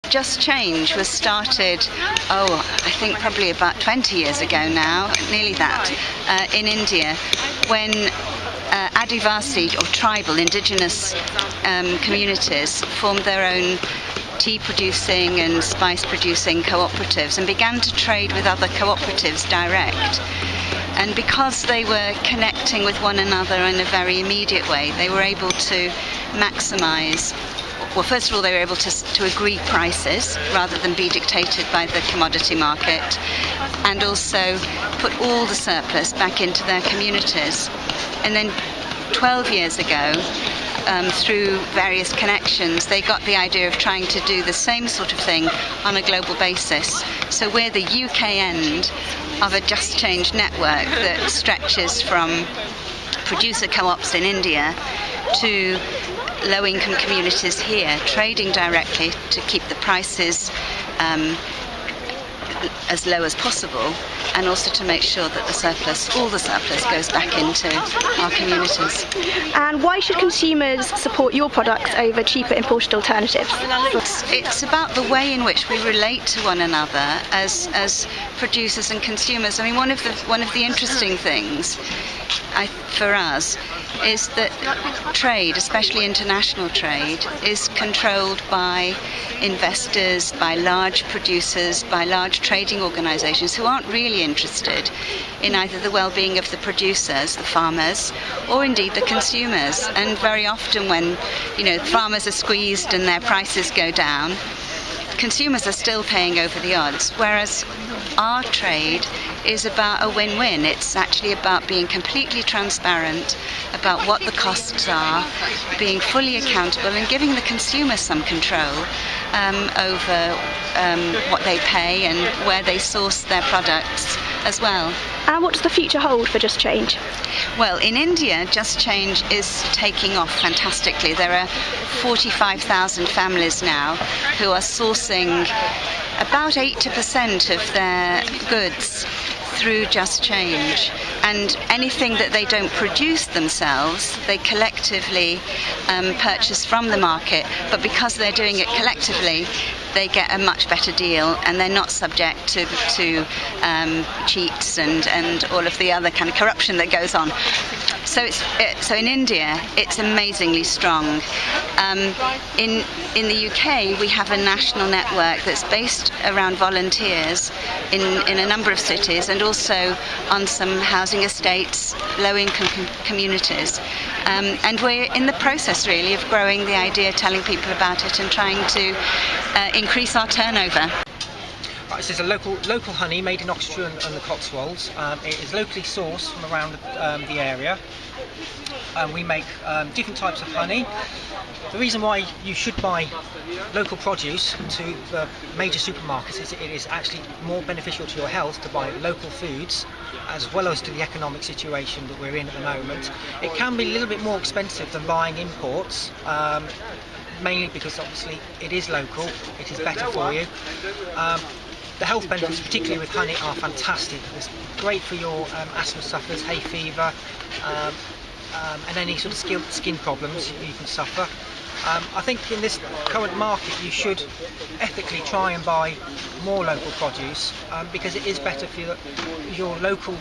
Just Change was started, I think probably about 20 years ago now, nearly that, in India, when Adivasi or tribal indigenous communities formed their own tea producing and spice producing cooperatives and began to trade with other cooperatives direct. And because they were connecting with one another in a very immediate way, they were able to maximise. Well, first of all, they were able to agree prices rather than be dictated by the commodity market, and also put all the surplus back into their communities. And then 12 years ago, through various connections, they got the idea of trying to do the same sort of thing on a global basis. So we're the UK end of a Just Change network that stretches from producer co-ops in India to low-income communities here, trading directly to keep the prices as low as possible, and also to make sure that all the surplus goes back into our communities. And why should consumers support your products over cheaper imported alternatives? It's about the way in which we relate to one another as producers and consumers. I mean, one of the interesting things for us is that trade, especially international trade, is controlled by investors, by large producers, by large trading organisations who aren't really interested in either the well-being of the producers, the farmers, or indeed the consumers. And very often when, farmers are squeezed and their prices go down, consumers are still paying over the odds, whereas our trade is about a win-win. It's actually about being completely transparent about what the costs are, being fully accountable, and giving the consumer some control over what they pay and where they source their products as well. And what does the future hold for Just Change? Well, in India, Just Change is taking off fantastically. There are 45,000 families now who are sourcing about 80% of their goods through Just Change, and anything that they don't produce themselves, they collectively purchase from the market, but because they're doing it collectively, they get a much better deal, and they're not subject to cheats and all of the other kind of corruption that goes on. So in India, it's amazingly strong. In the UK, we have a national network that's based around volunteers in a number of cities, and also on some housing estates, low-income communities. And we're in the process, really, of growing the idea, telling people about it, and trying to increase our turnover. This is a local honey made in Oxfordshire and the Cotswolds. It is locally sourced from around the area. We make different types of honey. The reason why you should buy local produce to the major supermarkets is it is actually more beneficial to your health to buy local foods, as well as to the economic situation that we're in at the moment. It can be a little bit more expensive than buying imports, mainly because obviously it is local, it is better for you. The health benefits, particularly with honey, are fantastic. It's great for your asthma sufferers, hay fever, and any sort of skin problems you can suffer. I think in this current market you should ethically try and buy more local produce, because it is better for your local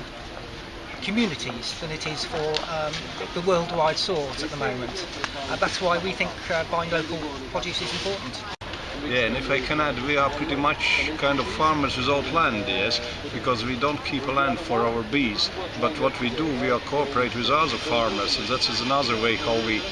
communities than it is for the worldwide source at the moment. That's why we think buying local produce is important. Yeah, and if I can add, we are pretty much kind of farmers without land, yes, because we don't keep land for our bees. But what we do, we are cooperate with other farmers, and that is another way how we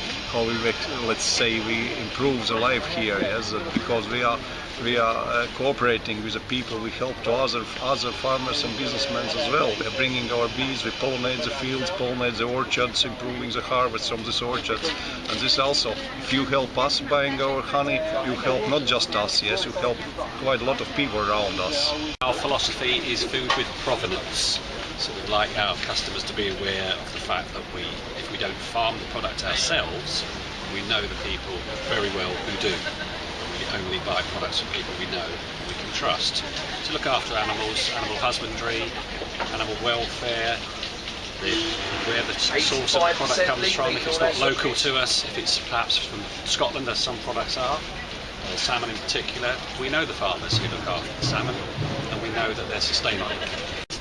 let's say we improve the life here, yes, because we are cooperating with the people. We help to other farmers and businessmen as well. We are bringing our bees, we pollinate the fields, pollinate the orchards, improving the harvest from these orchards. And this also, if you help us buying our honey, you help not just us, yes, you help quite a lot of people around us. Our philosophy is food with provenance. So we'd like our customers to be aware of the fact that if we don't farm the product ourselves, we know the people very well who do. We only buy products from people we know and we can trust. To look after animals, animal husbandry, animal welfare, where the source of the product comes from, if it's not local to us, if it's perhaps from Scotland, as some products are, salmon in particular. We know the farmers who look after the salmon, and we know that they're sustainable.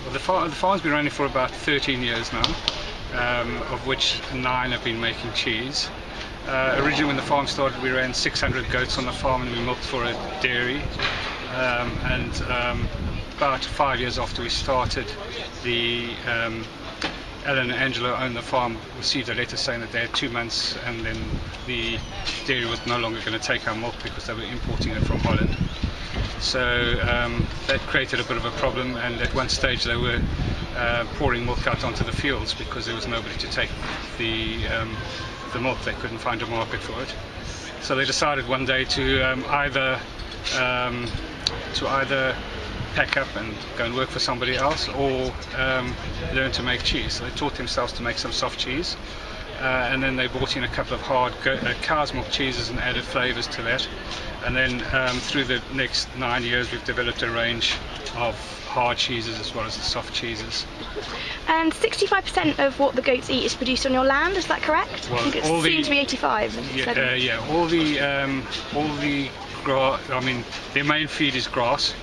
Well, the farm's been running for about 13 years now, of which 9 have been making cheese. Originally when the farm started, we ran 600 goats on the farm and we milked for a dairy. About 5 years after we started, Ellen and Angela owned the farm, received a letter saying that they had 2 months and then the dairy was no longer going to take our milk because they were importing it from Holland. So that created a bit of a problem, and at one stage they were pouring milk out onto the fields because there was nobody to take the milk. They couldn't find a market for it. So they decided one day to either pack up and go and work for somebody else, or learn to make cheese. So they taught themselves to make some soft cheese, and then they brought in a couple of hard cow's milk cheeses and added flavours to that. And then through the next 9 years we've developed a range of hard cheeses as well as the soft cheeses. And 65% of what the goats eat is produced on your land, is that correct? Well, I think it seems to be 85. Yeah, all the grass. I mean, their main feed is grass.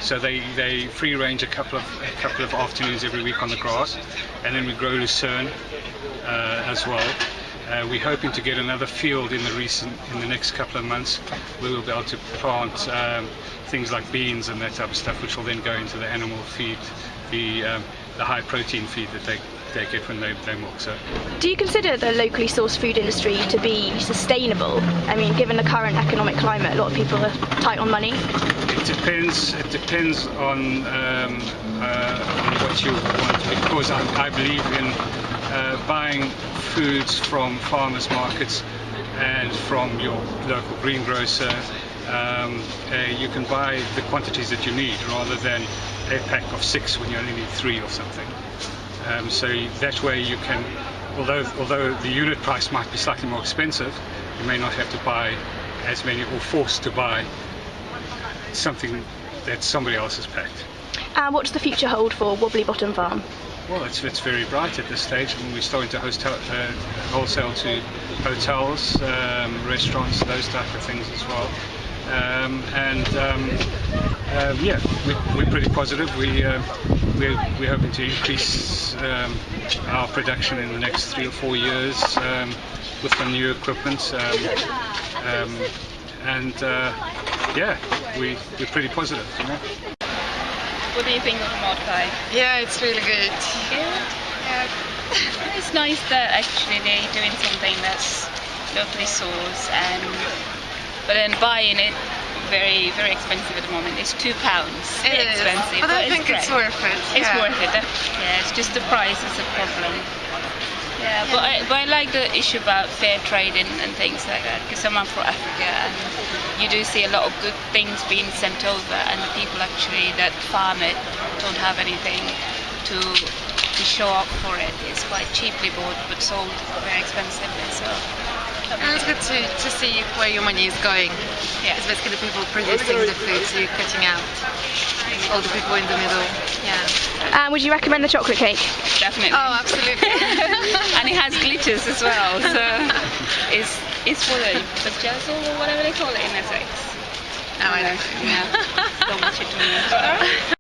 So they free range a couple of afternoons every week on the grass, and then we grow lucerne as well. We're hoping to get another field in the next couple of months where we'll be able to plant things like beans and that type of stuff, which will then go into the animal feed, the high protein feed that they get when they milk. So, do you consider the locally sourced food industry to be sustainable? I mean, given the current economic climate, a lot of people are tight on money. It depends on what you want, because I believe in buying foods from farmers markets and from your local greengrocer. You can buy the quantities that you need rather than a pack of 6 when you only need 3 or something. So that way you can, although the unit price might be slightly more expensive, you may not have to buy as many or forced to buy something that somebody else has packed. And what does the future hold for Wobbly Bottom Farm? Well, it's very bright at this stage. I mean, we're starting to wholesale to hotels, restaurants, those type of things as well. Yeah, we're pretty positive. We're hoping to increase our production in the next 3 or 4 years with some new equipment. Yeah, we're pretty positive. You know? What do you think of the mod pie? Yeah, it's really good. Yeah. It's nice that actually they're doing something that's locally sourced, but then buying it very, very expensive at the moment. It's £2. It is expensive, but I think it's worth it. It's worth it. Yeah, it's just the price is a problem. Yeah, but I like the issue about fair trade and things like that, because I'm from Africa and you do see a lot of good things being sent over, and the people actually that farm it don't have anything to show up for it. It's quite cheaply bought but sold very expensively. So and it's good to see where your money is going. Yeah. It's basically the people producing the food, so you're cutting out all the people in the middle. Yeah. Would you recommend the chocolate cake? Definitely. Oh, absolutely. And it has glitters as well, so it's for the jazz or whatever they call it in Essex. No, I don't know. Yeah. Don't want you to know.